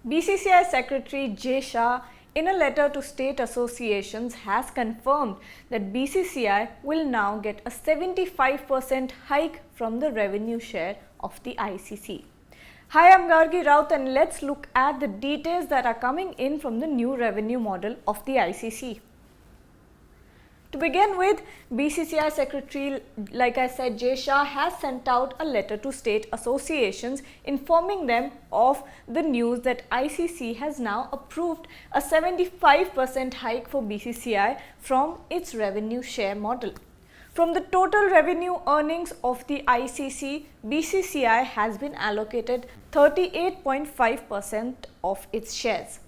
BCCI Secretary J. Shah, in a letter to state associations, has confirmed that BCCI will now get a 75% hike from the revenue share of the ICC. Hi, I'm Gargi Raut and let's look at the details that are coming in from the new revenue model of the ICC. To begin with, BCCI Secretary, like I said, J. Shah has sent out a letter to state associations informing them of the news that ICC has now approved a 75% hike for BCCI from its revenue share model. From the total revenue earnings of the ICC, BCCI has been allocated 38.5% of its shares.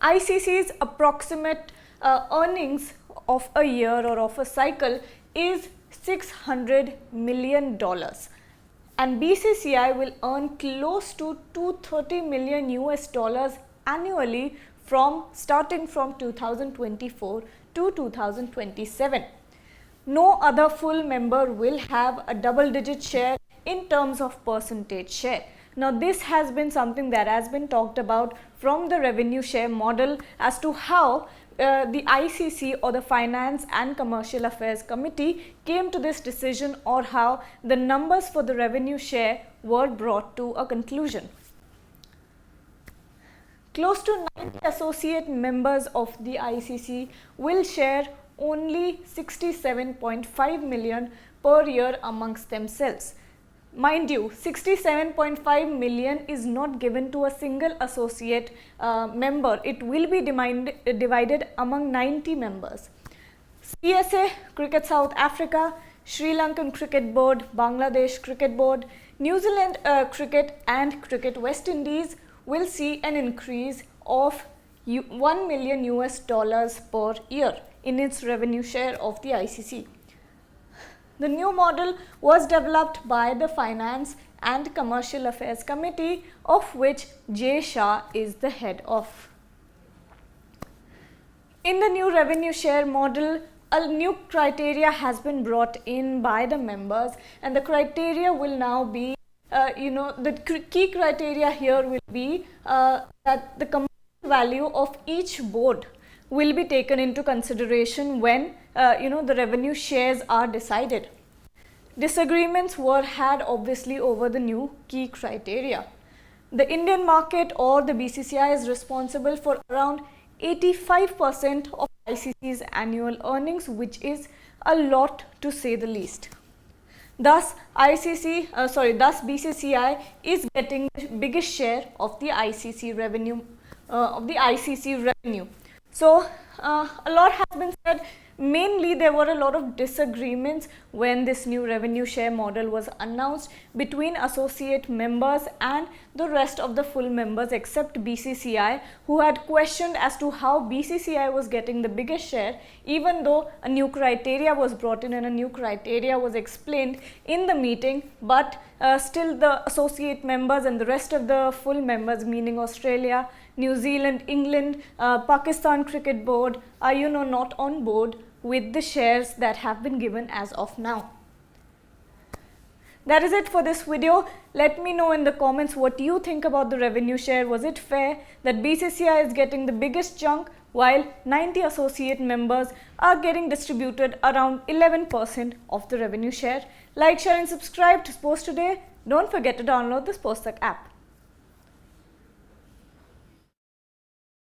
ICC's approximate earnings of a year or of a cycle is $600 million, and BCCI will earn close to $230 million annually starting from 2024 to 2027. No other full member will have a double-digit share in terms of percentage share. Now, this has been something that has been talked about from the revenue share model as to how the ICC or the Finance and Commercial Affairs Committee came to this decision, or how the numbers for the revenue share were brought to a conclusion. Close to 90 associate members of the ICC will share only 67.5 million per year amongst themselves. Mind you, 67.5 million is not given to a single associate member. It will be divided among 90 members. CSA, Cricket South Africa, Sri Lankan Cricket Board, Bangladesh Cricket Board, New Zealand Cricket and Cricket West Indies will see an increase of $1 million per year in its revenue share of the ICC. The new model was developed by the Finance and Commercial Affairs Committee, of which J. Shah is the head of. In the new revenue share model, a new criteria has been brought in by the members, and the criteria will now be, the key criteria here will be that the commercial value of each board will be taken into consideration when the revenue shares are decided. Disagreements were had obviously over the new key criteria. The Indian market or the BCCI is responsible for around 85% of ICC's annual earnings, which is a lot to say the least. Thus, BCCI is getting the biggest share of the ICC revenue. So, a lot has been said. Mainly, there were a lot of disagreements when this new revenue share model was announced between associate members and the rest of the full members except BCCI, who had questioned as to how BCCI was getting the biggest share, even though a new criteria was brought in and a new criteria was explained in the meeting, but still the associate members and the rest of the full members, meaning Australia, New Zealand, England, Pakistan Cricket Board are not on board with the shares that have been given as of now. That is it for this video. Let me know in the comments what you think about the revenue share. Was it fair that BCCI is getting the biggest chunk while 90 associate members are getting distributed around 11% of the revenue share? Like, share and subscribe to Sports Today. Don't forget to download the SportsTak app.